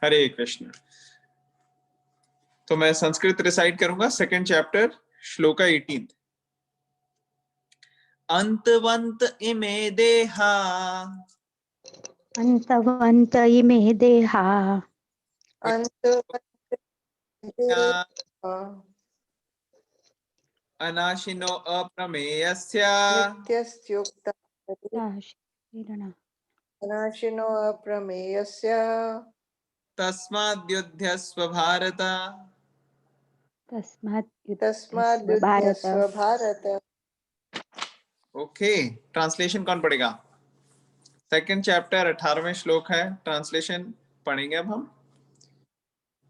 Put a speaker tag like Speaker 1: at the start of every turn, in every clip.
Speaker 1: हरे कृष्ण। तो मैं संस्कृत रिसाइट करूंगा, सेकंड चैप्टर, श्लोका 18। अंतवंत इमे देहा,
Speaker 2: अंतवंत इमे देहा,
Speaker 1: अनाशिनो अप्रमेयस्य,
Speaker 3: नित्यस्योक्ता अनाशिनो अप्रमेयस्य,
Speaker 1: तस्माद्युध्यस्व भारत।
Speaker 3: तस्माद्युध्यस्व भारत।
Speaker 1: ओके, ट्रांसलेशन कौन पढ़ेगा? सेकंड चैप्टर 18वें श्लोक है, ट्रांसलेशन पढ़ेंगे अब हम।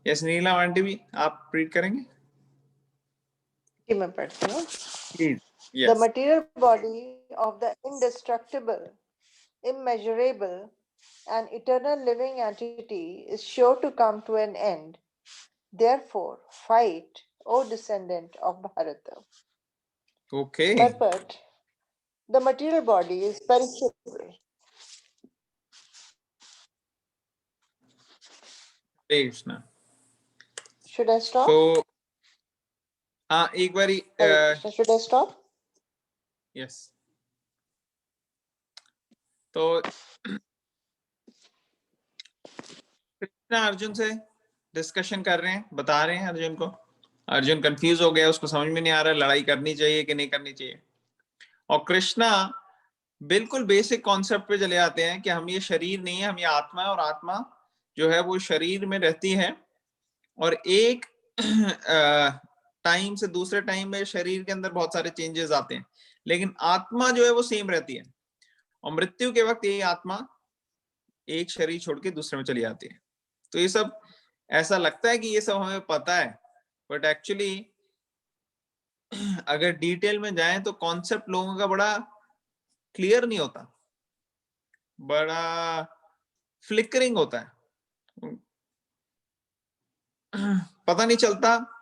Speaker 1: यस, नीला आंटी भी आप रीड करेंगे?
Speaker 3: मैं पढ़ती हूँ।
Speaker 1: Please.
Speaker 3: The material body of the indestructible, immeasurable, and eternal living entity is sure to come to an end. Therefore, fight, O descendant of Bharata.
Speaker 1: Okay.
Speaker 3: Purport: the material body is perishable.
Speaker 1: Krishna.
Speaker 3: Should I stop?
Speaker 1: तो हाँ, एक बारी
Speaker 3: Should I stop?
Speaker 1: Yes. तो कृष्ण अर्जुन से discussion कर रहे हैं, बता रहे हैं अर्जुन को। अर्जुन कंफ्यूज हो गया, उसको समझ में नहीं आ रहा लड़ाई करनी चाहिए कि नहीं करनी चाहिए। और कृष्णा बिल्कुल बेसिक कॉन्सेप्ट पे चले आते हैं कि हम ये शरीर नहीं है, हम ये आत्मा है, और आत्मा जो है वो शरीर में रहती है, और एक टाइम से दूसरे टाइम में शरीर के अंदर बहुत सारे चेंजेस आते हैं, लेकिन आत्मा जो है वो सेम रहती है। और मृत्यु के वक्त यही आत्मा एक शरीर छोड़ के दूसरे में चली जाती है। तो ये सब ऐसा लगता है कि ये सब हमें पता है, बट एक्चुअली अगर डिटेल में जाएं तो कॉन्सेप्ट लोगों का बड़ा क्लियर नहीं होता, बड़ा फ्लिकरिंग होता है, पता नहीं चलता।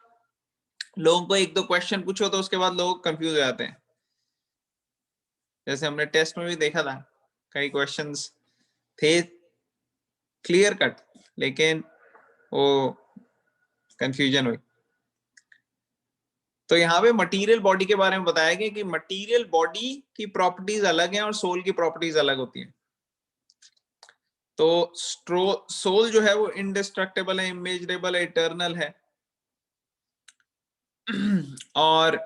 Speaker 1: लोगों को एक दो क्वेश्चन पूछो तो उसके बाद लोग कंफ्यूज हो जाते हैं। जैसे हमने टेस्ट में भी देखा था, कई क्वेश्चंस थे क्लियर कट, लेकिन वो कंफ्यूजन हुई। तो यहाँ पे मटेरियल बॉडी के बारे में बताया गया कि मटेरियल बॉडी की प्रॉपर्टीज अलग हैं और सोल की प्रॉपर्टीज अलग होती हैं। तो सोल जो है वो इंडिस्ट्रक्टेबल है, इमेजरेबल है, इटर्नल है। और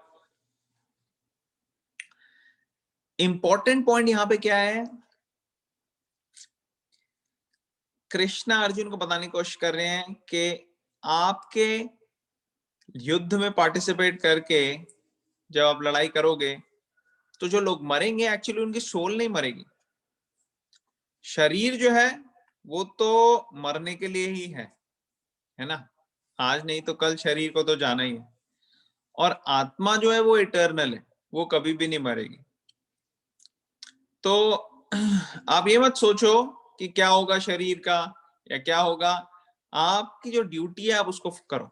Speaker 1: इंपॉर्टेंट पॉइंट यहां पे क्या है, कृष्णा अर्जुन को बताने की कोशिश कर रहे हैं कि आपके युद्ध में पार्टिसिपेट करके जब आप लड़ाई करोगे तो जो लोग मरेंगे एक्चुअली उनकी सोल नहीं मरेगी। शरीर जो है वो तो मरने के लिए ही है ना, आज नहीं तो कल शरीर को तो जाना ही है। और आत्मा जो है वो इटर्नल है, वो कभी भी नहीं मरेगी। तो आप ये मत सोचो कि क्या होगा शरीर का या क्या होगा, आपकी जो ड्यूटी है आप उसको करो।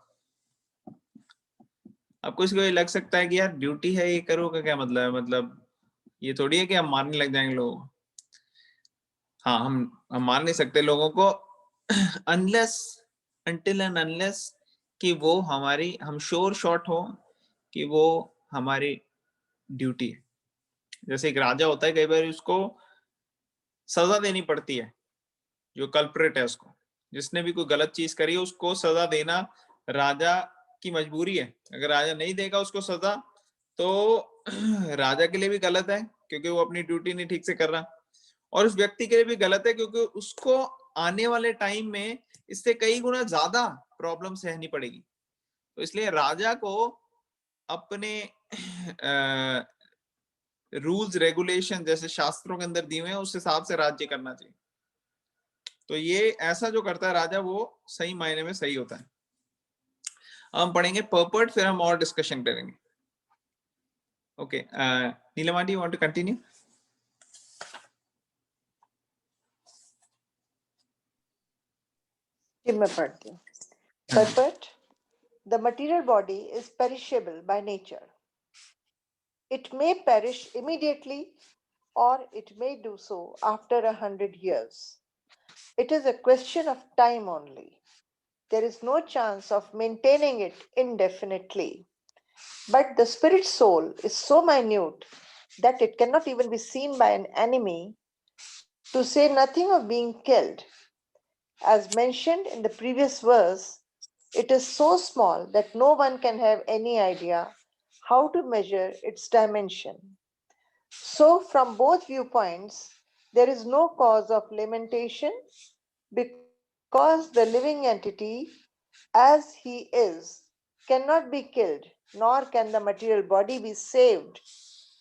Speaker 1: आपको इसको ये लग सकता है कि यार ड्यूटी है ये करो का क्या मतलब है, मतलब ये थोड़ी है कि हम मारने लग जाएंगे लोगों को। हाँ, हम मार नहीं सकते लोगों को अनलेस अनटिल एंड अनलेस कि वो हमारी, हम श्योर शॉट हो कि वो हमारी ड्यूटी है। जैसे एक राजा होता है, कई बार उसको सजा देनी पड़ती है, जो कल्प्रेट है उसको, जिसने भी कोई गलत चीज करी है उसको सजा देना राजा की मजबूरी है। अगर राजा नहीं देगा उसको सजा तो राजा के लिए भी गलत है क्योंकि वो अपनी ड्यूटी नहीं ठीक से कर रहा, और उस व्यक्ति के लिए भी गलत है क्योंकि उसको आने वाले टाइम में इससे कई गुना ज्यादा प्रॉब्लम सहनी पड़ेगी। तो इसलिए राजा को अपने रूल्स रेगुलेशन जैसे शास्त्रों के अंदर दिए हुए हैं उस हिसाब से राज्य करना चाहिए। तो ये ऐसा जो करता है राजा वो सही मायने में सही होता है। हम पढ़ेंगे पर्पट, फिर हम और डिस्कशन करेंगे। Okay, Neelam aunty, you want to continue?
Speaker 3: मैं पढ़ती हूँ। Purport: the material body is perishable by nature. It may perish immediately or it may do so after 100 years. It is a question of time only. there is no chance of maintaining it indefinitely. But the spirit soul is so minute that it cannot even be seen by an enemy, to say nothing of being killed. As mentioned in the previous verse, it is so small that no one can have any idea how to measure its dimension. So, from both viewpoints, there is no cause of lamentation, because the living entity, as he is, cannot be killed, nor can the material body be saved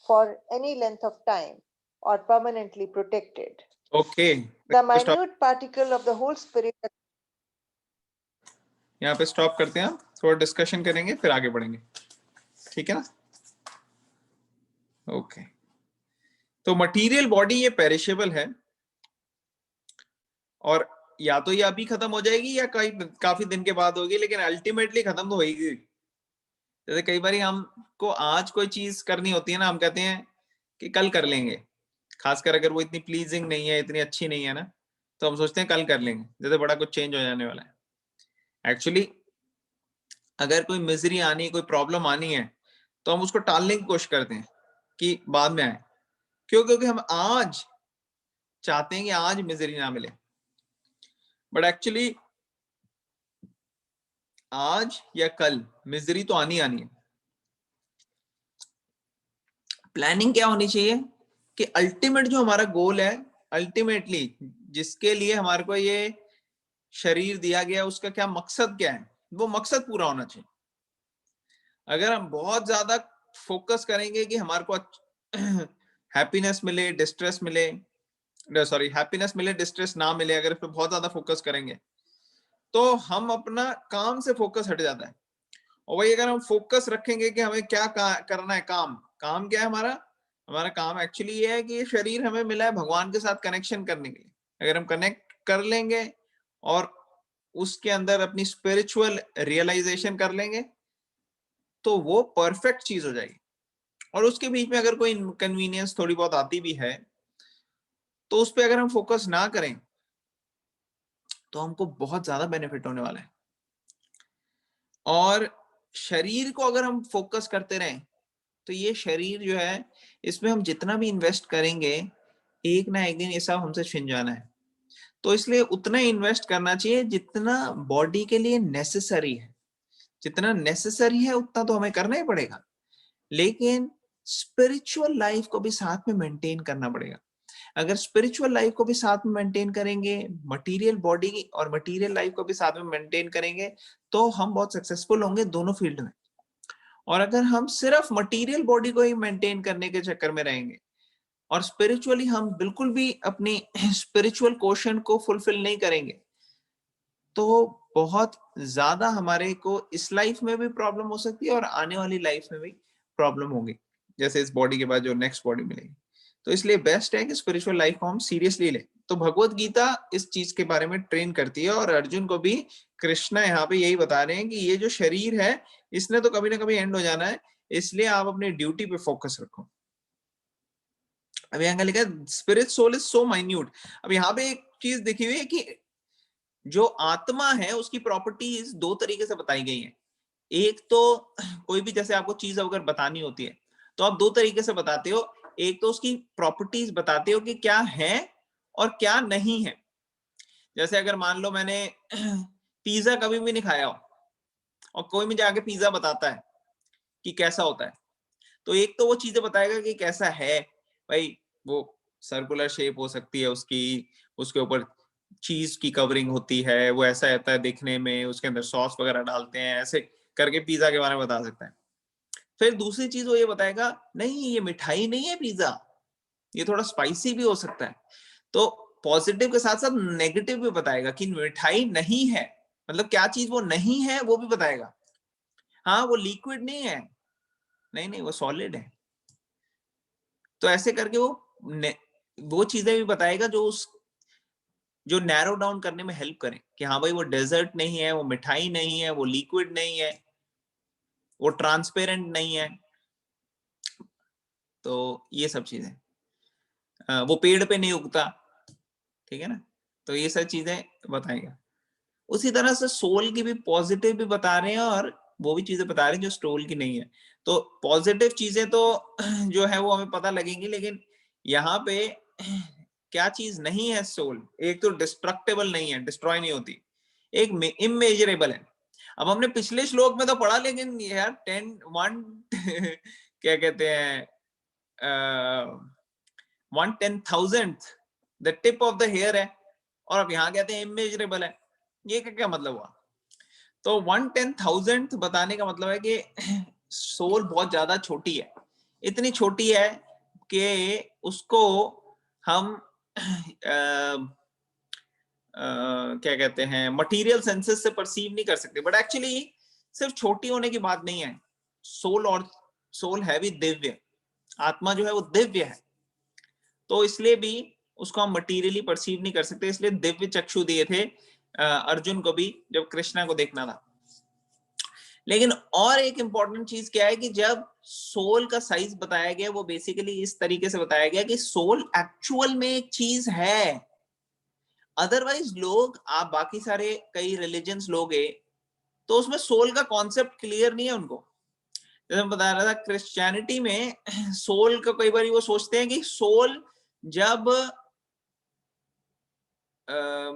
Speaker 3: for any length of time or permanently protected.
Speaker 1: Okay,
Speaker 3: The
Speaker 1: stop,
Speaker 3: minute particle of the whole spirit.
Speaker 1: यहाँ पे stop करते हैं, हम थोड़ा discussion करेंगे फिर आगे बढ़ेंगे, ठीक है ना? ओके, तो मटेरियल बॉडी ये पेरिशेबल है, और या तो ये अभी खत्म हो जाएगी या काफी दिन के बाद होगी, लेकिन अल्टीमेटली खत्म तो होगी। जैसे कई बार हमको आज कोई चीज करनी होती है ना, हम कहते हैं कि कल कर लेंगे, खासकर अगर वो इतनी प्लीजिंग नहीं है, इतनी अच्छी नहीं है ना, तो हम सोचते हैं कल कर लेंगे, जैसे बड़ा कुछ चेंज हो जाने वाला है। एक्चुअली अगर कोई मिजरी आनी, कोई प्रॉब्लम आनी है, तो हम उसको टालने की कोशिश करते हैं कि बाद में आए। क्यों? क्योंकि हम आज चाहते हैं कि आज मिजरी ना मिले। बट एक्चुअली आज या कल मिजरी तो आनी आनी है। प्लानिंग क्या होनी चाहिए कि अल्टीमेट जो हमारा गोल है, अल्टीमेटली जिसके लिए हमारे को ये शरीर दिया गया, उसका क्या मकसद क्या है, वो मकसद पूरा होना चाहिए। अगर हम बहुत ज्यादा फोकस करेंगे कि हमारे को हैप्पीनेस मिले, डिस्ट्रेस मिले, सॉरी हैप्पीनेस मिले डिस्ट्रेस ना मिले, अगर इस पर बहुत ज्यादा फोकस करेंगे तो हम अपना काम से फोकस हट जाता है। और वही अगर हम फोकस रखेंगे कि हमें क्या करना है, काम क्या है हमारा काम एक्चुअली ये है कि ये शरीर हमें मिला है भगवान के साथ कनेक्शन करने के लिए। अगर हम कनेक्ट कर लेंगे और उसके अंदर अपनी स्पिरिचुअल रियलाइजेशन कर लेंगे तो वो परफेक्ट चीज हो जाएगी। और उसके बीच में अगर कोई इनकन्वीनियंस थोड़ी बहुत आती भी है तो उस पर अगर हम फोकस ना करें तो हमको बहुत ज्यादा बेनिफिट होने वाला है। और शरीर को अगर हम फोकस करते रहें तो ये शरीर जो है, इसमें हम जितना भी इन्वेस्ट करेंगे, एक ना एक दिन ये सब हमसे छिन जाना है। तो इसलिए उतना इन्वेस्ट करना चाहिए जितना बॉडी के लिए नेसेसरी है। जितना नेसेसरी है उतना तो हमें करना ही पड़ेगा, लेकिन स्पिरिचुअल लाइफ को भी साथ में मेंटेन करना पड़ेगा। अगर स्पिरिचुअल लाइफ को भी साथ में मेंटेन करेंगे, मटेरियल बॉडी और मटेरियल लाइफ को भी साथ में मेंटेन करेंगे, तो हम बहुत सक्सेसफुल होंगे दोनों फील्ड में। और अगर हम सिर्फ मटेरियल बॉडी को ही मेंटेन करने के चक्कर में रहेंगे और स्पिरिचुअली हम बिल्कुल भी अपनी स्पिरिचुअल क्वेश्चन को फुलफिल नहीं करेंगे, तो बहुत ज्यादा हमारे को इस लाइफ में भी प्रॉब्लम हो सकती है और आने वाली लाइफ में भी प्रॉब्लम होगी, जैसे इस बॉडी के बाद जो नेक्स्ट बॉडी मिलेगी। तो इसलिए बेस्ट है कि स्पिरिचुअल लाइफ को हम सीरियसली लें। तो भगवत गीता इस चीज के बारे में ट्रेन करती है, और अर्जुन को भी कृष्णा यहाँ पे यही बता रहे हैं कि ये जो शरीर है इसने तो कभी ना कभी एंड हो जाना है, इसलिए आप अपनी ड्यूटी पे फोकस रखो। अब यहाँ लिखा है spirit soul is so minute. अब यहाँ पे एक चीज देखी हुई है कि जो आत्मा है उसकी प्रॉपर्टीज दो तरीके से बताई गई हैं। एक तो कोई भी जैसे आपको चीज अगर बतानी होती है तो आप दो तरीके से बताते हो। एक तो उसकी प्रॉपर्टीज बताते हो कि क्या है और क्या नहीं है। जैसे अगर मान लो मैंने पिज्जा कभी भी नहीं खाया हो और कोई मुझे आके पिज्जा बताता है कि कैसा होता है, तो एक तो वो चीजें बताएगा कि कैसा है भाई, वो सर्कुलर शेप हो सकती है उसकी, उसके ऊपर चीज की कवरिंग होती है, वो ऐसा रहता है दिखने में, उसके अंदर सॉस वगैरह डालते हैं, ऐसे करके पिज्जा के बारे में बता सकता है। फिर दूसरी चीज वो ये बताएगा नहीं ये मिठाई नहीं है पिज्जा, ये थोड़ा स्पाइसी भी हो सकता है। तो पॉजिटिव के साथ साथ नेगेटिव भी बताएगा कि मिठाई नहीं है, मतलब क्या चीज वो नहीं है वो भी बताएगा। हाँ वो लिक्विड नहीं है, नहीं नहीं वो सॉलिड है। तो ऐसे करके वो चीजें भी बताएगा जो नैरो डाउन करने में हेल्प करें कि हाँ भाई वो डेजर्ट नहीं है, वो मिठाई नहीं है, वो लिक्विड नहीं है, वो ट्रांसपेरेंट नहीं है। तो ये सब चीजें, वो पेड़ पे नहीं उगता, ठीक है ना, तो ये सब चीजें बताएगा। उसी तरह से सोल की भी पॉजिटिव भी बता रहे हैं और वो भी चीजें बता रहे हैं जो सोल की नहीं है। तो पॉजिटिव चीजें तो जो है वो हमें पता लगेंगी, लेकिन यहाँ पे क्या चीज नहीं है सोल, एक तो डिस्ट्रक्टेबल नहीं है, डिस्ट्रॉय नहीं होती, एक इमेजरेबल है। अब हमने पिछले श्लोक में तो पढ़ा, लेकिन यार 1 क्या कहते हैं 1/10,000th the tip of the hair है, और अब यहाँ कहते हैं इमेजरेबल है। ये क्या मतलब हुआ? तो 1/10,000th बताने का मतलब है कि सोल बहुत ज्यादा छोटी है, इतनी छोटी है कि उसको हम क्या कहते हैं मटेरियल सेंसेस से परसीव नहीं कर सकते। बट एक्चुअली सिर्फ छोटी होने की बात नहीं है, सोल है भी दिव्य, आत्मा जो है वो दिव्य है, तो इसलिए भी उसको हम मटीरियली परसीव नहीं कर सकते। इसलिए दिव्य चक्षु दिए थे अर्जुन को भी जब कृष्णा को देखना था। लेकिन और एक इंपॉर्टेंट चीज क्या है कि जब सोल का साइज बताया गया वो बेसिकली इस तरीके से बताया गया कि सोल एक्चुअल में एक चीज है। अदरवाइज लोग, आप बाकी सारे कई रिलीजन्स लोगे तो उसमें सोल का कॉन्सेप्ट क्लियर नहीं है उनको। जैसे मैं बता रहा था क्रिश्चियनिटी में सोल का कई बार वो सोचते हैं कि सोल जब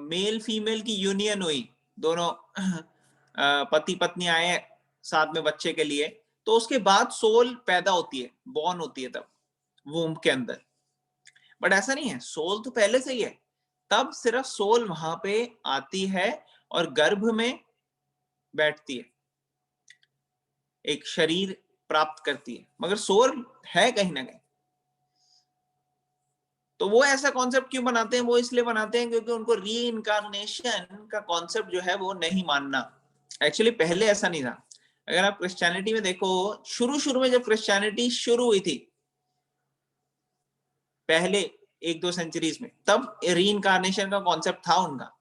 Speaker 1: मेल फीमेल की यूनियन हुई, दोनों पति पत्नी आए साथ में बच्चे के लिए, तो उसके बाद सोल पैदा होती है, बॉर्न होती है तब वूम्ब के अंदर। बट ऐसा नहीं है, सोल तो पहले से ही है, तब सिर्फ सोल वहां पे आती है और गर्भ में बैठती है, एक शरीर प्राप्त करती है, मगर सोल है कहीं ना कहीं। तो वो ऐसा कॉन्सेप्ट क्यों बनाते हैं? वो इसलिए बनाते हैं क्योंकि उनको री इनकारनेशन का कॉन्सेप्ट जो है वो नहीं मानना। एक्चुअली पहले ऐसा नहीं था। अगर आप क्रिश्चियनिटी में देखो, शुरू में जब क्रिश्चियनिटी शुरू हुई थी पहले 1-2 सेंचुरीज में, तब री इनकारनेशन का कॉन्सेप्ट था उनका,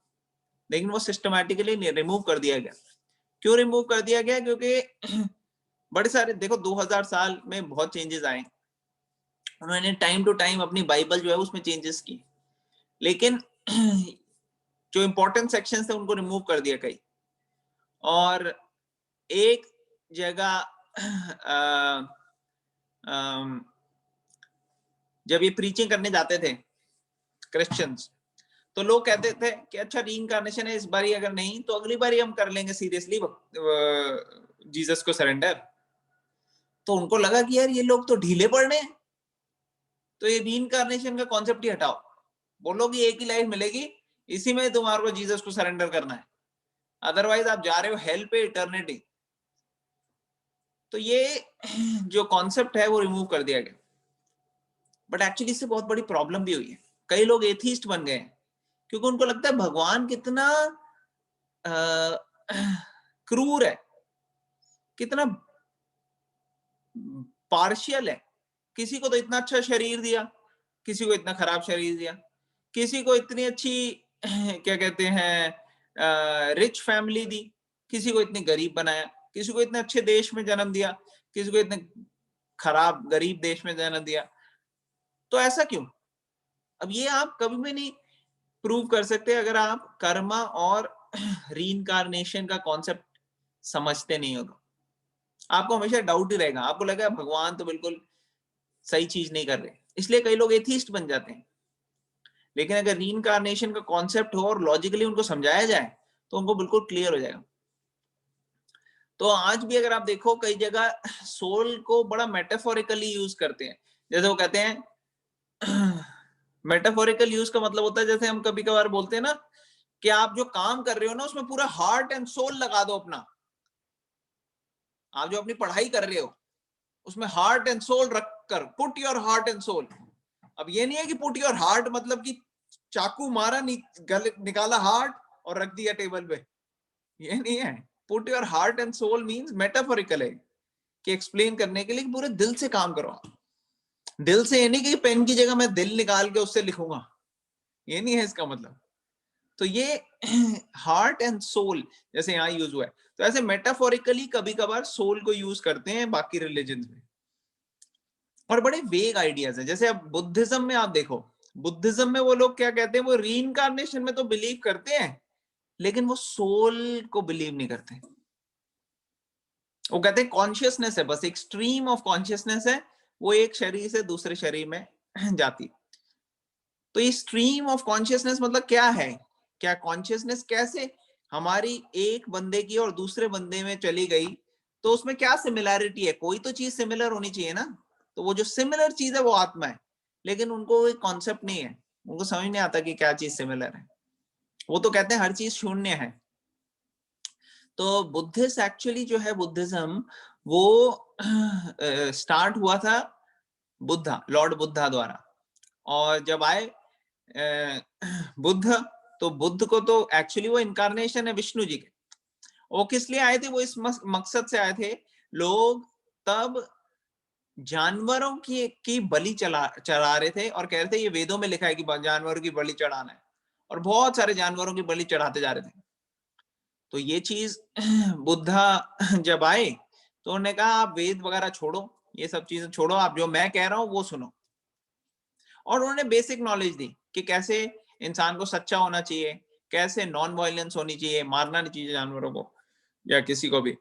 Speaker 1: लेकिन वो सिस्टमैटिकली रिमूव कर दिया गया। क्यों रिमूव कर दिया गया? क्योंकि बड़े सारे, देखो 2000 साल में बहुत चेंजेस आए, उन्होंने टाइम टू टाइम अपनी बाइबल जो है उसमें चेंजेस की, लेकिन जो इंपॉर्टेंट सेक्शंस थे उनको रिमूव कर दिया कई। और एक जगह जब ये प्रीचिंग करने जाते थे क्रिश्चियंस, तो लोग कहते थे कि अच्छा रीइंकार्नेशन है, इस बारी अगर नहीं तो अगली बारी हम कर लेंगे सीरियसली जीसस को सरेंडर। तो उनको लगा कि यार ये लोग तो ढीले पड़ रहे हैं, तो ये रीइंकार्नेशन का कॉन्सेप्ट ही हटाओ, बोलो कि एक ही लाइफ मिलेगी, इसी में तुम्हारे को जीसस को सरेंडर करना है, अदरवाइज आप जा रहे हो हेल पे इटर्निटी। तो ये जो कॉन्सेप्ट है वो रिमूव कर दिया गया। बट एक्चुअली इससे बहुत बड़ी प्रॉब्लम भी हुई है, कई लोग एथीस्ट बन गए हैं क्योंकि उनको लगता है भगवान कितना क्रूर है, कितना पार्शियल है। किसी को तो इतना अच्छा शरीर दिया, किसी को इतना खराब शरीर दिया, किसी को इतनी अच्छी क्या कहते हैं रिच फैमिली दी, किसी को इतनी गरीब बनाया, किसी को इतने अच्छे देश में जन्म दिया, किसी को इतने खराब गरीब देश में जन्म दिया। तो ऐसा क्यों? अब ये आप कभी भी नहीं प्रूव कर सकते अगर आप कर्मा और रीइंकार्नेशन का कॉन्सेप्ट समझते नहीं हो। तो आपको हमेशा डाउट ही रहेगा, आपको लगेगा भगवान तो बिल्कुल सही चीज नहीं कर रहे, इसलिए कई लोग एथीस्ट बन जाते हैं। लेकिन अगर रीइंकार्नेशन का कॉन्सेप्ट हो और लॉजिकली उनको समझाया जाए तो उनको बिल्कुल क्लियर हो जाएगा। तो आज भी अगर आप देखो कई जगह सोल को बड़ा मेटाफोरिकली यूज करते हैं, जैसे वो कहते हैं मेटाफोरिकल यूज का मतलब होता है, जैसे हम कभी कभार बोलते हैं ना कि आप जो काम कर रहे हो ना उसमें पूरा हार्ट एंड सोल लगा दो अपना। आप जो अपनी पढ़ाई कर रहे हो उसमें हार्ट एंड सोल रखकर, put your heart and soul. अब ये नहीं है कि पुट योर हार्ट मतलब कि चाकू मारा, निकाला हार्ट और रख दिया टेबल पे, ये नहीं है। Put your heart and soul means metaphorical है कि एक्सप्लेन करने के लिए कि पूरे दिल से काम करो। दिल से ये नहीं कि पेन की जगह मैं दिल निकाल के उससे लिखूंगा, ये नहीं है इसका मतलब। तो ये हार्ट एंड सोल जैसे यहाँ यूज हुआ है, तो ऐसे मेटाफोरिकली कभी कभार सोल को यूज करते हैं बाकी रिलीजन में। और बड़े वेग आइडियाज है, जैसे अब बुद्धिज्म में आप देखो, बुद्धिज्म में वो लोग क्या कहते हैं, वो रीइंकार्नेशन में तो बिलीव करते हैं, लेकिन वो सोल को बिलीव नहीं करते। वो कहते हैं कॉन्शियसनेस है, बस एक स्ट्रीम ऑफ कॉन्शियसनेस है, वो एक शरीर से दूसरे शरीर में जाती। तो ये स्ट्रीम ऑफ कॉन्शियसनेस मतलब क्या है? क्या कॉन्शियसनेस कैसे हमारी एक बंदे की और दूसरे बंदे में चली गई, तो उसमें क्या सिमिलैरिटी है? कोई तो चीज सिमिलर होनी चाहिए ना। तो वो जो सिमिलर चीज है वो आत्मा है, लेकिन उनको एक कॉन्सेप्ट नहीं है, उनको समझ नहीं आता कि क्या चीज सिमिलर है। वो तो कहते हैं हर चीज शून्य है। तो बुद्धिस्ट एक्चुअली जो है, बुद्धिज्म वो स्टार्ट हुआ था बुद्धा, लॉर्ड बुद्धा द्वारा। और जब आए बुद्ध, तो बुद्ध को तो एक्चुअली वो इनकारनेशन है विष्णु जी के। वो किस लिए आए थे? वो इस मकसद से आए थे, लोग तब जानवरों की बलि चढ़ा रहे थे और कह रहे थे ये वेदों में लिखा है कि जानवरों की बलि चढ़ाना है, और बहुत सारे जानवरों की बलि चढ़ाते जा रहे थे। तो ये चीज बुद्धा जब आए तो उन्होंने कहा आप वेद वगैरह छोड़ो, ये सब चीजें छोड़ो, आप जो मैं कह रहा हूं वो सुनो। और उन्होंने बेसिक नॉलेज दी कि कैसे इंसान को सच्चा होना चाहिए, कैसे नॉन वायलेंस होनी चाहिए, मारना नहीं चाहिए जानवरों को या किसी को भी,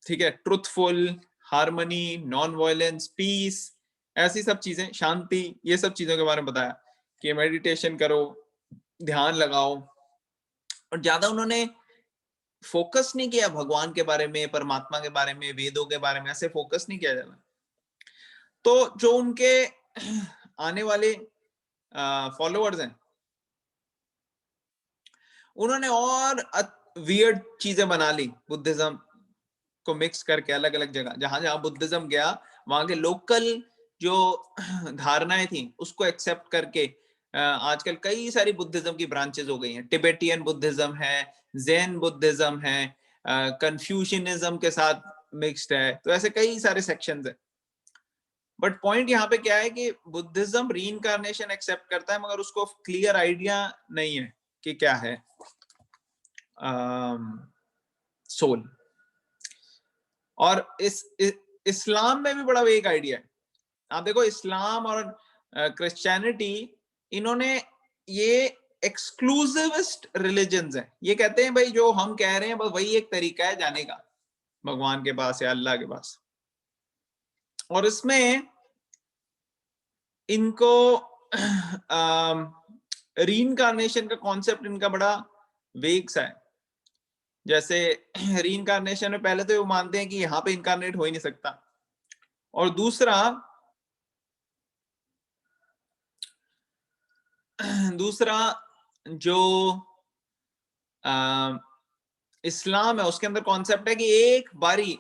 Speaker 1: ठीक है, truthful, harmony, non violence, peace, ऐसी सब चीजें, शांति, ये सब चीजों के बारे में बताया कि मेडिटेशन करो, ध्यान लगाओ। और ज्यादा उन्होंने फोकस नहीं किया भगवान के बारे में, परमात्मा के बारे में, वेदों के बारे में, ऐसे फोकस नहीं किया जाता। तो जो उनके आने वाले फॉलोअर्स हैं, उन्होंने और वियर्ड चीजें बना ली बुद्धिज्म को मिक्स करके, अलग अलग जगह जहां जहां बुद्धिज्म गया वहां के लोकल जो धारणाएं थी उसको एक्सेप्ट करके आजकल कई सारी बुद्धिज्म की ब्रांचेस हो गई हैं। टिबेटियन बुद्धिज्म है, जैन बुद्धिज्म है, कन्फ्यूशनिज्म के साथ मिक्स्ड है, तो ऐसे कई सारे सेक्शंस है। बट पॉइंट यहाँ पे क्या है कि बुद्धिज्म रीइंकार्नेशन एक्सेप्ट करता है, मगर उसको क्लियर आइडिया नहीं है कि क्या है सोल। और इस्लाम में भी बड़ा वेग आइडिया है। आप देखो इस्लाम और क्रिश्चियनिटी, इन्होंने ये एक्सक्लूसिविस्ट रिलीजन्स हैं। ये कहते हैं भाई जो हम कह रहे हैं बस वही एक तरीका है जाने का भगवान के पास या अल्लाह के पास। और इसमें इनको रीइंकार्नेशन का कॉन्सेप्ट इनका बड़ा वेग सा है। जैसे रीइंकार्नेशन में पहले तो वो मानते हैं कि यहाँ पे इनकारनेट हो ही नहीं सकता, और दूसरा जो इस्लाम है उसके अंदर कॉन्सेप्ट है कि एक बारी,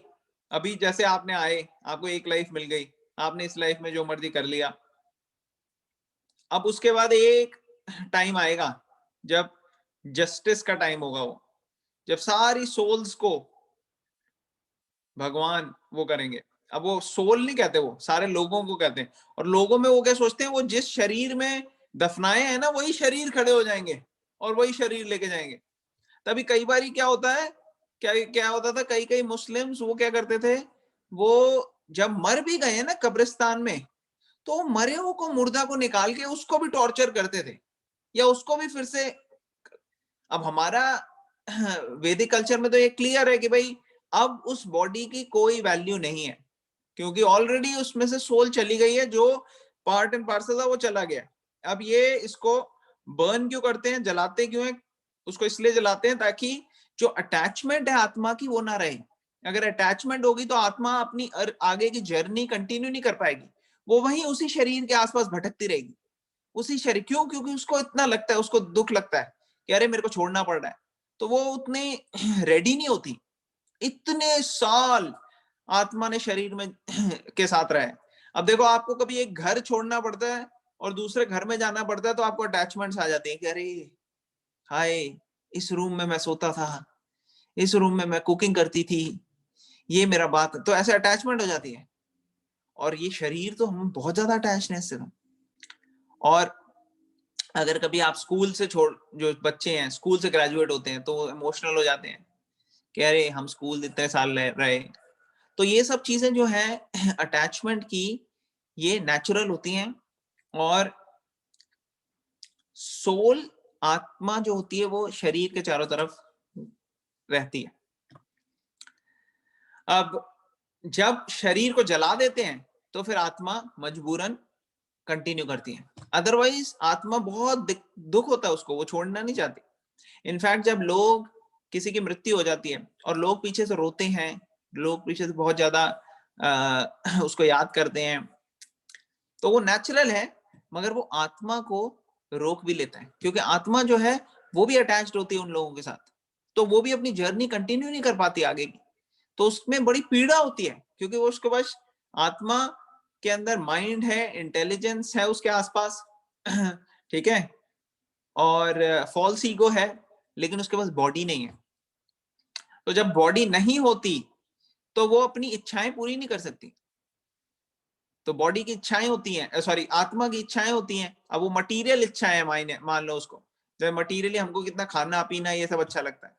Speaker 1: अभी जैसे आपने आए, आपको एक लाइफ मिल गई, आपने इस लाइफ में जो मर्जी कर लिया, अब उसके बाद एक टाइम आएगा जब जस्टिस का टाइम होगा, वो जब सारी सोल्स को भगवान वो करेंगे। अब वो सोल नहीं कहते, वो सारे लोगों को कहते हैं। और लोगों में वो क्या सोचते हैं, वो जिस शरीर में दफनाए हैं ना वही शरीर खड़े हो जाएंगे और वही शरीर लेके जाएंगे। तभी कई बार क्या होता है, क्या क्या होता था, कई कई मुस्लिम्स वो क्या करते थे, वो जब मर भी गए ना कब्रिस्तान में, तो मरे हुए को, मुर्दा को निकाल के उसको भी टॉर्चर करते थे, या उसको भी फिर से। अब हमारा वैदिक कल्चर में तो ये क्लियर है कि भाई अब उस बॉडी की कोई वैल्यू नहीं है, क्योंकि ऑलरेडी उसमें से सोल चली गई है, जो पार्ट एंड पार्सल था वो चला गया। अब ये इसको बर्न क्यों करते हैं, जलाते क्यों हैं? उसको इसलिए जलाते हैं ताकि जो अटैचमेंट है आत्मा की वो ना रहे। अगर अटैचमेंट होगी तो आत्मा अपनी आगे की जर्नी कंटिन्यू नहीं कर पाएगी, वो वहीं उसी शरीर के आसपास भटकती रहेगी, उसी शरीर। क्यों? क्योंकि उसको इतना लगता है, उसको दुख लगता है कि अरे मेरे को छोड़ना पड़ रहा है, तो वो उतनी रेडी नहीं होती। इतने साल आत्मा ने शरीर में के साथ रहे। अब देखो आपको कभी एक घर छोड़ना पड़ता है और दूसरे घर में जाना पड़ता है, तो आपको अटैचमेंट्स आ जाती है कि अरे हाय, इस रूम में मैं सोता था, इस रूम में मैं कुकिंग करती थी, ये मेरा बात, तो ऐसे अटैचमेंट हो जाती है। और ये शरीर तो हम बहुत ज्यादा अटैच हैं इससे तो। और अगर कभी आप स्कूल से जो बच्चे हैं स्कूल से ग्रेजुएट होते हैं तो इमोशनल हो जाते हैं कि अरे हम स्कूल इतने साल रहे। तो ये सब चीजें जो है अटैचमेंट की, ये नेचुरल होती हैं। और सोल, आत्मा जो होती है वो शरीर के चारों तरफ रहती है। अब जब शरीर को जला देते हैं तो फिर आत्मा मजबूरन कंटिन्यू करती है, अदरवाइज आत्मा बहुत दुख होता है उसको, वो छोड़ना नहीं चाहती। इनफैक्ट जब लोग किसी की मृत्यु हो जाती है और लोग पीछे से रोते हैं, लोग पीछे से बहुत ज्यादा उसको याद करते हैं, तो वो नेचुरल है, मगर वो आत्मा को रोक भी लेता है, क्योंकि आत्मा जो है वो भी अटैच्ड होती है उन लोगों के साथ, तो वो भी अपनी जर्नी कंटिन्यू नहीं कर पाती आगे की, तो उसमें बड़ी पीड़ा होती है, क्योंकि वो उसके पास आत्मा के अंदर माइंड है, इंटेलिजेंस है उसके आसपास, ठीक है, और फॉल्स ईगो है, लेकिन उसके पास बॉडी नहीं है। तो जब बॉडी नहीं होती तो वो अपनी इच्छाएं पूरी नहीं कर सकती। तो बॉडी की इच्छाएं होती हैं, सॉरी आत्मा की इच्छाएं होती हैं। अब वो मटीरियल इच्छाएं मान लो उसको, जब मटीरियली हमको कितना खाना पीना ये सब अच्छा लगता है,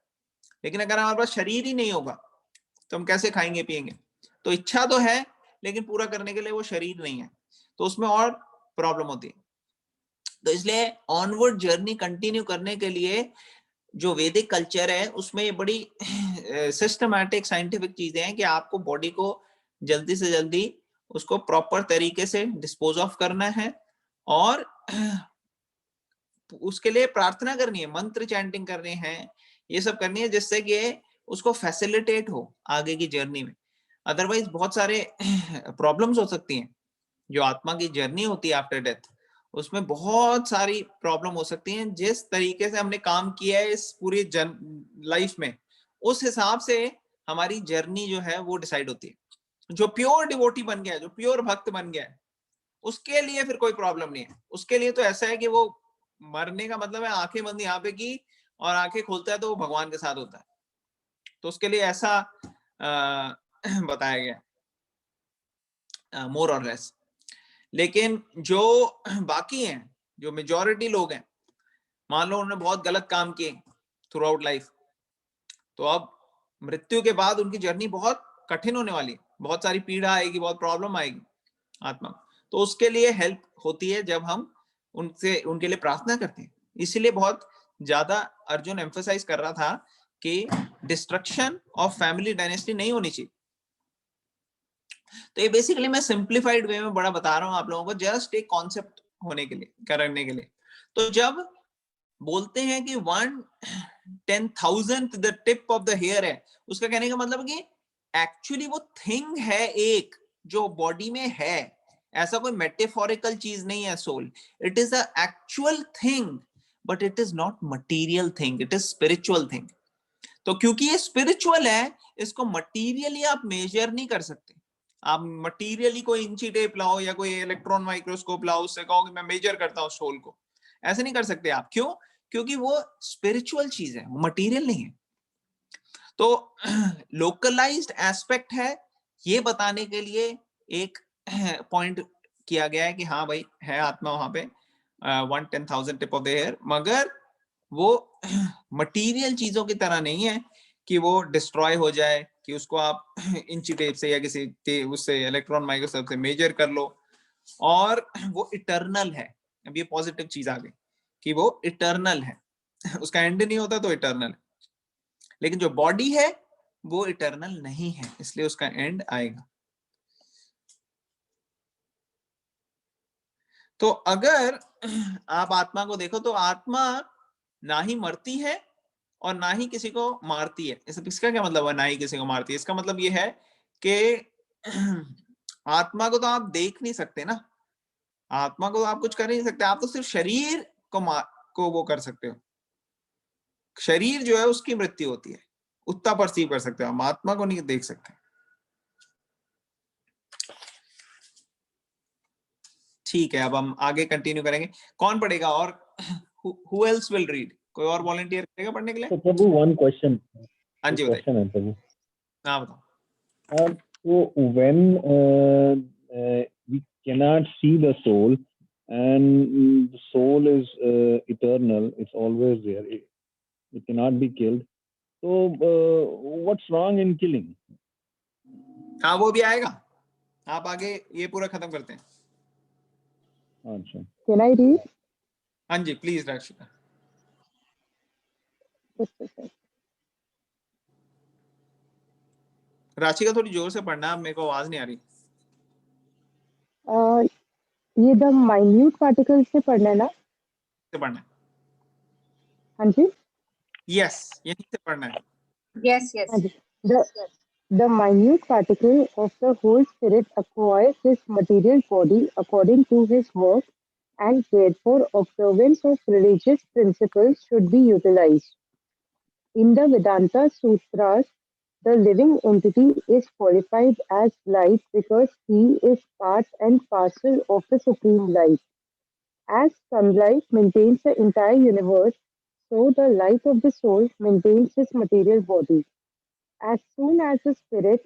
Speaker 1: लेकिन अगर हमारे पास शरीर ही नहीं होगा तो हम कैसे खाएंगे पिएंगे? तो इच्छा तो है, लेकिन पूरा करने के लिए वो शरीर नहीं है, तो उसमें और प्रॉब्लम होती है। तो इसलिए ऑनवर्ड जर्नी कंटिन्यू करने के लिए जो वैदिक कल्चर है उसमें ये बड़ी सिस्टमैटिक साइंटिफिक चीजें हैं कि आपको बॉडी को जल्दी से जल्दी उसको प्रॉपर तरीके से डिस्पोज ऑफ करना है, और उसके लिए प्रार्थना करनी है, मंत्र चैंटिंग करने हैं, ये सब करनी है, जिससे कि उसको फैसिलिटेट हो आगे की जर्नी में। अदरवाइज बहुत सारे प्रॉब्लम्स हो सकती हैं। जो आत्मा की जर्नी होती है आफ्टर डेथ, उसमें बहुत सारी प्रॉब्लम हो सकती हैं। जिस तरीके से हमने काम किया है इस पूरी लाइफ में, उस हिसाब से हमारी जर्नी जो है वो डिसाइड होती है। जो प्योर डिवोटी बन गया है, जो प्योर भक्त बन गया है, उसके लिए फिर कोई प्रॉब्लम नहीं है। उसके लिए तो ऐसा है कि वो मरने का मतलब है आंखें बंद यहाँ पे की और आंखें खोलता है तो वो भगवान के साथ होता है, तो उसके लिए ऐसा बताया गया मोर और लेस। लेकिन जो बाकी हैं, जो मेजॉरिटी लोग हैं, मान लो उन्होंने बहुत गलत काम किए थ्रू आउट लाइफ, तो अब मृत्यु के बाद उनकी जर्नी बहुत कठिन होने वाली है, बहुत सारी पीड़ा आएगी, बहुत प्रॉब्लम आएगी आत्मा। तो उसके लिए हेल्प होती है जब हम उनसे उनके लिए प्रार्थना करते हैं। इसीलिए बहुत ज्यादा अर्जुन एम्फसाइज कर रहा था कि डिस्ट्रक्शन ऑफ फैमिली डायनेस्टी नहीं होनी चाहिए। तो ये बेसिकली मैं सिंप्लीफाइड वे में बड़ा बता रहा हूं आप लोगों को, जस्ट एक कॉन्सेप्ट होने के लिए, करने के लिए। तो जब बोलते हैं कि 1/10,000th the tip of the hair है, उसका कहने का मतलब कि एक्चुअली वो थिंग है एक जो बॉडी में है, ऐसा कोई मेटाफोरिकल चीज नहीं है soul. It is a actual thing, but it is not material thing, it is spiritual thing. तो क्योंकि ये स्पिरिचुअल है, इसको मटीरियली आप मेजर नहीं कर सकते। आप मटीरियली कोई इंची टेप लाओ या कोई इलेक्ट्रॉन माइक्रोस्कोप लाओ, उससे कहो कि मैं मेजर करता हूं सोल को, ऐसे नहीं कर सकते आप। क्यों? क्योंकि वो स्पिरिचुअल चीज है, वो मटीरियल नहीं है। तो लोकलाइज्ड एस्पेक्ट है, ये बताने के लिए एक पॉइंट किया गया है कि हाँ भाई है आत्मा वहां पे 1/10,000 टिप ऑफ द हेयर, मगर वो मटीरियल चीजों की तरह नहीं है कि वो डिस्ट्रॉय हो जाए, कि उसको आप इंची टेप से या किसी उससे इलेक्ट्रॉन माइक्रोस्कोप से मेजर कर लो, और वो इटर्नल है। अब ये पॉजिटिव चीज आ गई कि वो इटर्नल है, उसका एंड नहीं होता तो इटर्नल है। लेकिन जो बॉडी है वो इटर्नल नहीं है, इसलिए उसका एंड आएगा। तो अगर आप आत्मा को देखो तो आत्मा ना ही मरती है और ना ही किसी को मारती है। इसका क्या मतलब है ना ही किसी को मारती है? इसका मतलब ये है कि आत्मा को तो आप देख नहीं सकते ना, आत्मा को तो आप कुछ कर नहीं सकते, आप तो सिर्फ शरीर को वो कर सकते हो। शरीर जो है उसकी मृत्यु होती है, उतना परसीव कर सकते हो, हम आत्मा को नहीं देख सकते। ठीक है, अब हम आगे कंटिन्यू करेंगे। कौन पढ़ेगा? और who else will read? कोई और वॉलंटियर करेगा पढ़ने के लिए?
Speaker 4: तो प्रभु वन क्वेश्चन,
Speaker 1: हाँ जी बताइए।
Speaker 4: क्वेश्चन है प्रभु।
Speaker 1: हाँ बताओ।
Speaker 4: So when we cannot see the soul and the soul is eternal, it's always there, it cannot be killed, so what's wrong in killing?
Speaker 1: हाँ वो भी आएगा, आप आगे ये पूरा खत्म करते हैं।
Speaker 4: अच्छा,
Speaker 2: Can I read?
Speaker 1: हाँ जी प्लीज रक्षिता।
Speaker 2: Just a sec.
Speaker 1: राशि का थोड़ी जोर से पढ़ना, मेरे को आवाज नहीं आ रही।
Speaker 2: ये द माइन्यूट पार्टिकल से पढ़ना है ना?
Speaker 1: से पढ़ना है,
Speaker 2: हाँ जी,
Speaker 1: यस, यहीं से पढ़ना है।
Speaker 5: Yes, yes.
Speaker 2: हाँ जी। The minute particle of the whole spirit acquires his material body according to his work, and therefore observance of religious principles should be utilized. In the Vedanta Sutras, the living entity is qualified as light because he is part and parcel of the supreme light. As sunlight maintains the entire universe, so the light of the soul maintains his material body. As soon as the spirit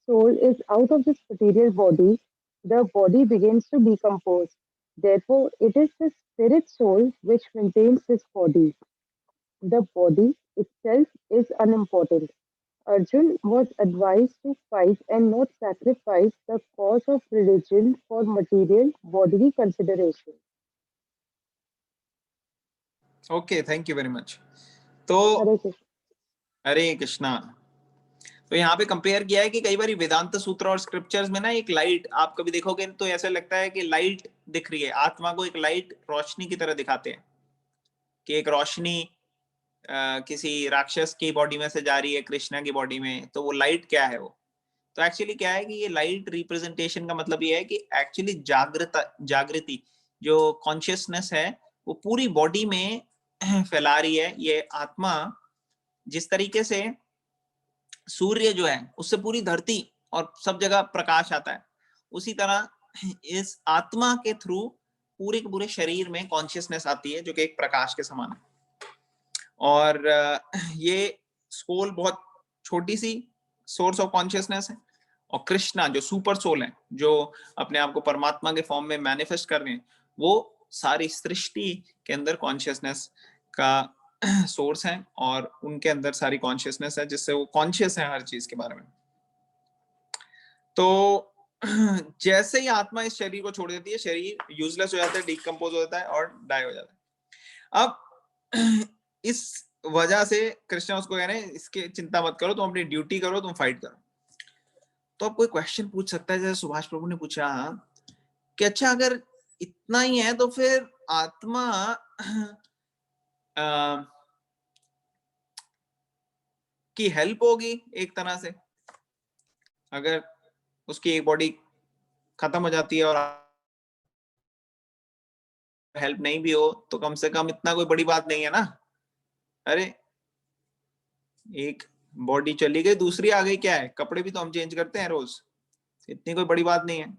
Speaker 2: soul is out of this material body, the body begins to decompose. Therefore, it is the spirit soul which maintains this body. The body itself is unimportant. Arjun was advised to fight and not sacrifice the cause of religion for material bodily consideration.
Speaker 1: Okay, thank you very much. तो
Speaker 2: Hare Krishna.
Speaker 1: हरे कृष्णा। तो यहाँ पे compare किया है कि कई बार वेदांत सूत्र और स्क्रिप्चर्स में ना एक लाइट, आप कभी देखोगे तो ऐसा लगता है कि लाइट दिख रही है, आत्मा को एक लाइट रोशनी की तरह दिखाते हैं कि एक रोशनी किसी राक्षस की बॉडी में से जा रही है कृष्णा की बॉडी में, तो वो लाइट क्या है वो? तो एक्चुअली क्या है कि ये लाइट रिप्रेजेंटेशन का मतलब ये है कि एक्चुअली जागृति जो कॉन्शियसनेस है वो पूरी बॉडी में फैला रही है। ये आत्मा जिस तरीके से सूर्य जो है उससे पूरी धरती और सब जगह प्रकाश आता है, उसी तरह इस आत्मा के थ्रू पूरे के पूरे शरीर में कॉन्शियसनेस आती है जो कि एक प्रकाश के समान है। और ये सोल बहुत छोटी सी सोर्स ऑफ कॉन्शियसनेस है, और कृष्णा जो सुपर सोल है, जो अपने आप को परमात्मा के फॉर्म में मैनिफेस्ट कर रहे हैं, वो सारी सृष्टि के अंदर कॉन्शियसनेस का सोर्स है, और उनके अंदर सारी कॉन्शियसनेस है जिससे वो कॉन्शियस है हर चीज के बारे में। तो जैसे ही आत्मा इस शरीर को छोड़ देती है, शरीर यूजलेस हो जाता है, डिकम्पोज हो जाता है और डाई हो जाता है। अब इस वजह से कृष्ण उसको कह रहे हैं इसके चिंता मत करो, तुम अपनी ड्यूटी करो, तुम फाइट करो। तो अब कोई क्वेश्चन पूछ सकता है, जैसे सुभाष प्रभु ने पूछा कि अच्छा अगर इतना ही है तो फिर आत्मा की हेल्प होगी एक तरह से, अगर उसकी एक बॉडी खत्म हो जाती है और हेल्प नहीं भी हो तो कम से कम इतना कोई बड़ी बात नहीं है ना। अरे एक बॉडी चली गई दूसरी आ गई, क्या है, कपड़े भी तो हम चेंज करते हैं रोज, इतनी कोई बड़ी बात नहीं है।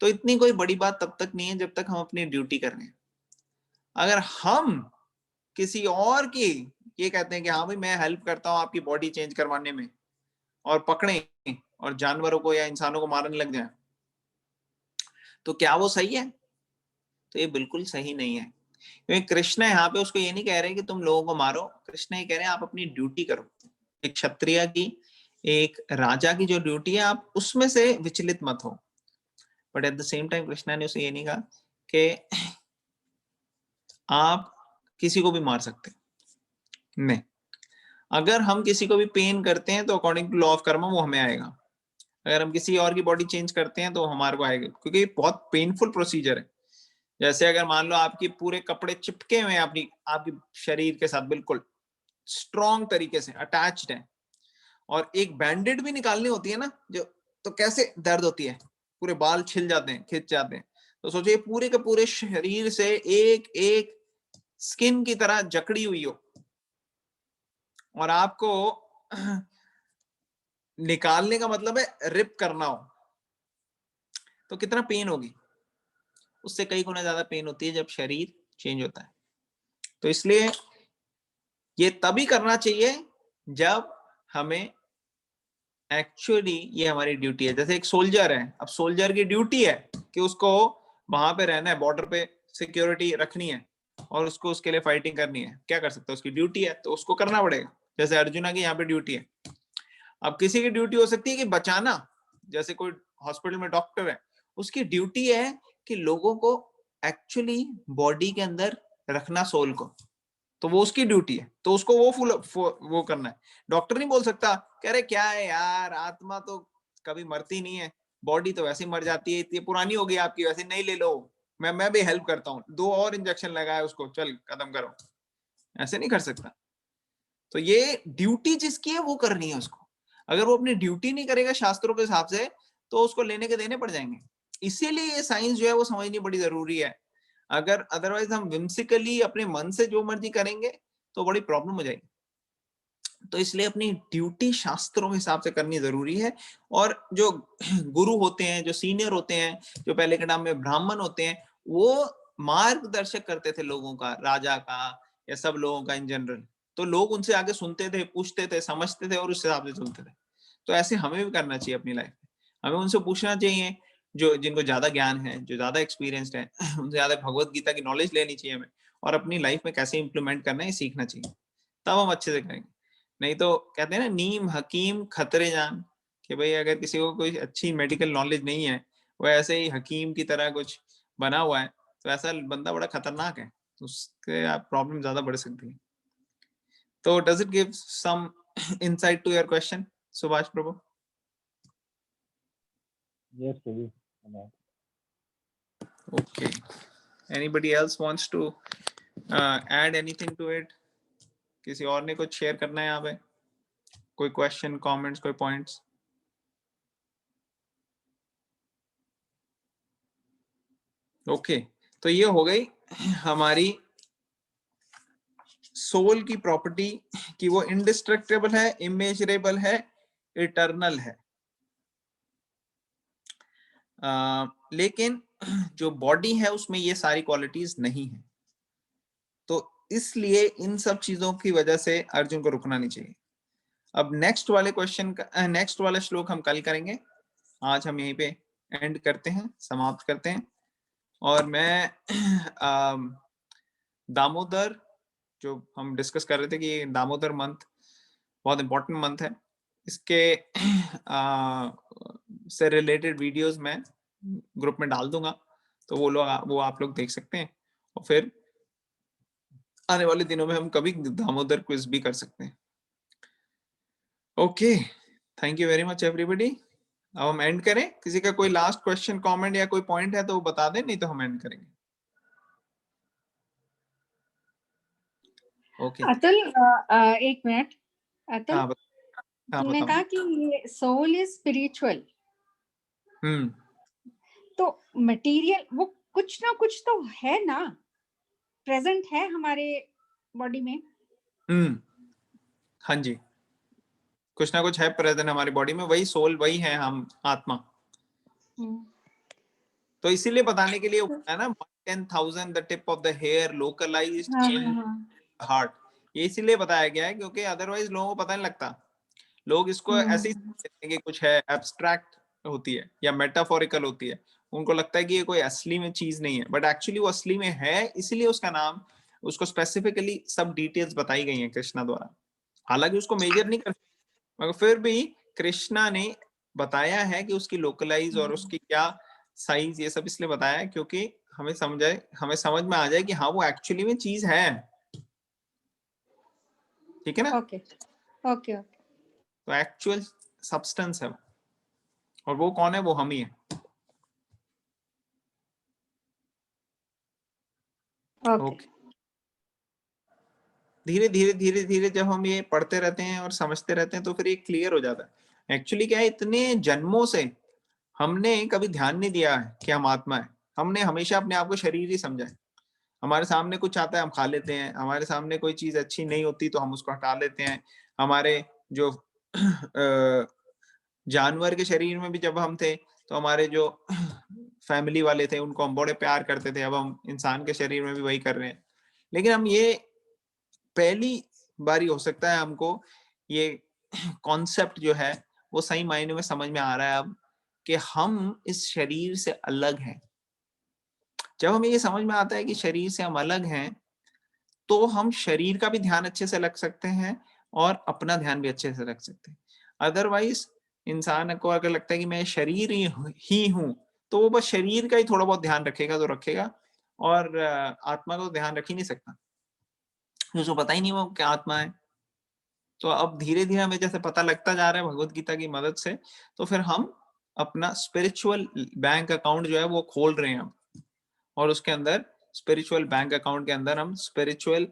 Speaker 1: तो इतनी कोई बड़ी बात तब तक नहीं है जब तक हम अपनी ड्यूटी कर रहे हैं। अगर हम किसी और की ये कहते हैं कि हाँ भाई मैं हेल्प करता हूं आपकी बॉडी चेंज करवाने में, और पकड़े और जानवरों को या इंसानों को मारने लग जाए, तो क्या वो सही है? तो ये बिल्कुल सही नहीं है, क्योंकि कृष्ण यहाँ पे उसको ये नहीं कह रहे कि तुम लोगों को मारो, कृष्ण ये कह रहे हैं आप अपनी ड्यूटी करो। एक क्षत्रिय की, एक राजा की जो ड्यूटी है आप उसमें से विचलित मत हो। But at the same time Krishna ने उसे ये नहीं कहा कि आप किसी को भी मार सकते नहीं। अगर हम किसी को भी पेन करते हैं तो according to law of karma वो हमें आएगा, अगर हम किसी और की बॉडी चेंज करते हैं तो हमारे को आएगा, क्योंकि ये बहुत पेनफुल प्रोसीजर है। जैसे अगर मान लो आपके पूरे कपड़े चिपके हुए हैं आपकी शरीर के साथ, बिल्कुल स्ट्रॉन्ग तरीके से अटैच्ड है, और एक बैंडेड भी निकालनी होती है ना जो, तो कैसे दर्द होती है, पूरे बाल छिल जाते हैं, खिंच जाते हैं। तो सोचिए पूरे के पूरे शरीर से एक एक स्किन की तरह जकड़ी हुई हो और आपको निकालने का मतलब है रिप करना हो, तो कितना पेन होगी? उससे कई गुना ज्यादा पेन होती है जब शरीर चेंज होता है। तो इसलिए ये तभी करना चाहिए जब हमें एक्चुअली ये हमारी ड्यूटी है। जैसे एक सोल्जर है, अब सोल्जर की ड्यूटी है कि उसको वहां पे रहना है, बॉर्डर पे सिक्योरिटी रखनी है और उसको उसके लिए फाइटिंग करनी है। क्या कर सकता है, उसकी ड्यूटी है तो उसको करना पड़ेगा। जैसे अर्जुना की यहाँ पे ड्यूटी है। अब किसी की ड्यूटी हो सकती है कि बचाना, जैसे कोई हॉस्पिटल में डॉक्टर है, उसकी ड्यूटी है कि लोगों को एक्चुअली बॉडी के अंदर रखना सोल को, तो वो उसकी ड्यूटी है, तो उसको वो करना है। डॉक्टर नहीं बोल सकता कह रहे क्या है यार, आत्मा तो कभी मरती नहीं है, बॉडी तो वैसे ही मर जाती है, इतनी पुरानी हो गई आपकी, वैसे नहीं ले लो, मैं भी हेल्प करता हूँ, 2 और इंजेक्शन लगाया उसको, चल खत्म करो। ऐसे नहीं कर सकता। तो ये ड्यूटी जिसकी है वो करनी है उसको। अगर वो अपनी ड्यूटी नहीं करेगा शास्त्रों के हिसाब से, तो उसको लेने के देने पड़ जाएंगे। इसीलिए ये साइंस जो है वो समझनी बड़ी जरूरी है। अगर अदरवाइज हम विम्सिकली अपने मन से जो मर्जी करेंगे तो बड़ी प्रॉब्लम हो जाएगी। तो इसलिए अपनी ड्यूटी शास्त्रों के हिसाब से करनी जरूरी है। और जो गुरु होते हैं, जो सीनियर होते हैं, जो पहले के टाइम में ब्राह्मण होते हैं, वो मार्गदर्शक करते थे लोगों का, राजा का या सब लोगों का इन जनरल। तो लोग उनसे आगे सुनते थे, पूछते थे, समझते थे और उस हिसाब से चलते थे। तो ऐसे हमें भी करना चाहिए अपनी लाइफ में। हमें उनसे पूछना चाहिए जो जिनको ज्यादा ज्ञान है, जो ज्यादा एक्सपीरियंस्ड है, उनसे ज्यादा भगवत गीता की नॉलेज लेनी चाहिए हमें, और अपनी लाइफ में कैसे इंप्लीमेंट करना है सीखना चाहिए, तब हम अच्छे से करेंगे। नहीं तो कहते हैं ना, नीम हकीम खतरे जान, कि भाई अगर किसी को कोई अच्छी मेडिकल नॉलेज नहीं है, वो ऐसे ही हकीम की तरह कुछ बना हुआ है, तो ऐसा बंदा बड़ा खतरनाक है, तो उसके प्रॉब्लम ज्यादा बढ़ सकती है। तो does it give some insight to your question, Subhash Prabhu?
Speaker 4: Yes, Prabhu.
Speaker 1: Okay. Anybody else wants to add anything to it? किसी और ने कुछ शेयर करना है यहाँ पे? कोई क्वेश्चन, कमेंट्स, कोई पॉइंट्स? ओके, तो ये हो गई हमारी सोल की प्रॉपर्टी कि वो इंडिस्ट्रक्टेबल है, इमेजरेबल है, इटर्नल है। लेकिन जो बॉडी है उसमें ये सारी क्वालिटीज नहीं है। तो इसलिए इन सब चीजों की वजह से अर्जुन को रुकना नहीं चाहिए। अब नेक्स्ट वाले क्वेश्चन का, नेक्स्ट वाला श्लोक हम कल करेंगे। आज हम यहीं पे एंड करते हैं, समाप्त करते हैं। और मैं दामोदर, जो हम डिस्कस कर रहे थे कि दामोदर मंथ बहुत इंपॉर्टेंट मंथ है, इसके से रिलेटेड वीडियोस मैं ग्रुप में डाल दूंगा, तो वो आप लोग देख सकते हैं। और फिर आने वाले दिनों में हम कभी दामोदर क्विज भी कर सकते हैं। Okay, thank you very much everybody. अब हम एंड करें। किसी का कोई लास्ट क्वेश्चन, कमेंट या कोई पॉइंट है तो वो बता दें, नहीं तो हम एंड करेंगे। ओके
Speaker 5: अतुल, एक मिनट। अतुल,
Speaker 1: हाँ
Speaker 5: तुमने
Speaker 1: बताओ।
Speaker 5: कहा कि सोल इज स्पिरिचुअल, तो मटेरियल वो कुछ ना कुछ तो है ना, प्रेजेंट है हमारे बॉडी में।
Speaker 1: हाँ जी, कुछ ना कुछ है प्रेजेंट हमारी बॉडी में, वही सोल, वही है हम, आत्मा। तो इसीलिए बताने के लिए है ना, 10,000 the tip of the hair localised in heart. ये इसीलिए बताया गया है क्योंकि अदरवाइज लोगों को पता नहीं लगता। लोग इसको ऐसे ही समझते हैं कि कुछ है, एब्स्ट्रैक्ट होती है या मेटाफोरिकल होती है। उनको लगता है कि ये कोई असली में चीज नहीं है, बट एक्चुअली वो असली में है, इसीलिए उसका नाम, उसको स्पेसिफिकली सब डिटेल्स बताई गई हैं कृष्णा द्वारा। हालांकि उसको मेजर नहीं कर, मगर फिर भी कृष्णा ने बताया है कि उसकी लोकलाइज और उसकी क्या साइज, ये सब इसलिए बताया है क्योंकि हमें समझ में आ जाए कि हाँ वो एक्चुअली में चीज है। ठीक है ना?
Speaker 5: Okay okay okay.
Speaker 1: तो एक्चुअल सब्सटेंस है, और वो कौन है? वो हम ही है।
Speaker 5: ओके।
Speaker 1: धीरे धीरे जब हम ये पढ़ते रहते हैं और समझते रहते हैं तो फिर ये क्लियर हो जाता है। एक्चुअली क्या है, इतने जन्मों से हमने कभी ध्यान नहीं दिया है कि हम आत्मा है। हमने हमेशा अपने आप को शरीर ही समझा है। हमारे सामने कुछ आता है हम खा लेते हैं, हमारे सामने कोई चीज अच्छी नहीं होती तो हम उसको हटा लेते हैं। हमारे जो जानवर के शरीर में भी जब हम थे तो हमारे जो फैमिली वाले थे उनको हम बड़े प्यार करते थे, अब हम इंसान के शरीर में भी वही कर रहे हैं। लेकिन हम ये पहली बारी हो सकता है हमको ये कॉन्सेप्ट जो है वो सही मायने में समझ में आ रहा है अब, कि हम इस शरीर से अलग हैं। जब हमें ये समझ में आता है कि शरीर से हम अलग हैं, तो हम शरीर का भी ध्यान अच्छे से रख सकते हैं और अपना ध्यान भी अच्छे से रख सकते हैं। अदरवाइज इंसान को अगर लगता है कि मैं शरीर ही हूं, तो वो बस शरीर का ही थोड़ा बहुत ध्यान रखेगा तो रखेगा, और आत्मा का तो ध्यान रख ही नहीं सकता। उसको पता ही नहीं वो क्या आत्मा है। तो अब धीरे धीरे हमें जैसे पता लगता जा रहा है भगवत गीता की मदद से, तो फिर हम अपना स्पिरिचुअल बैंक अकाउंट जो है वो खोल रहे हैं अब, और उसके अंदर स्पिरिचुअल बैंक अकाउंट के अंदर हम स्पिरिचुअल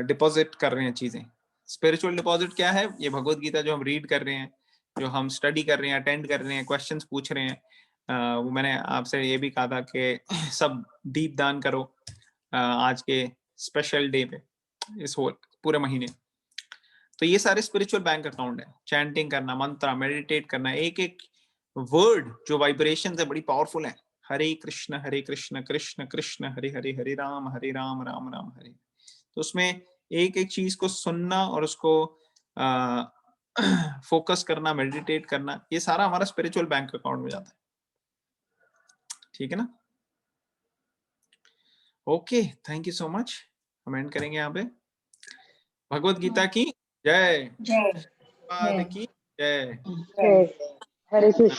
Speaker 1: डिपॉजिट कर रहे हैं चीजें। स्पिरिचुअल डिपॉजिट क्या है? ये भगवत गीता जो हम रीड कर रहे हैं, जो हम स्टडी कर रहे हैं, अटेंड कर रहे हैं, क्वेश्चंस पूछ रहे हैं, वो मैंने आपसे ये भी कहा था कि सब दीप दान करो आज के स्पेशल डे पे, इस होल पूरे महीने। तो ये सारे स्पिरिचुअल बैंक अकाउंट है। चैंटिंग करना, मंत्र, मेडिटेट करना, एक एक वर्ड जो वाइब्रेशन है बड़ी पावरफुल है। हरे कृष्ण कृष्ण कृष्ण हरे हरे, हरे राम राम राम हरे। तो उसमें एक एक चीज को सुनना और उसको फोकस करना, मेडिटेट करना, ये सारा हमारा स्पिरिचुअल बैंक अकाउंट में जाता है। ठीक है ना? Okay, thank you so much. हम एंड करेंगे यहाँ पे। भगवत गीता की जय।
Speaker 5: जय
Speaker 1: पाद की जय।
Speaker 2: जय हरे कृष्ण।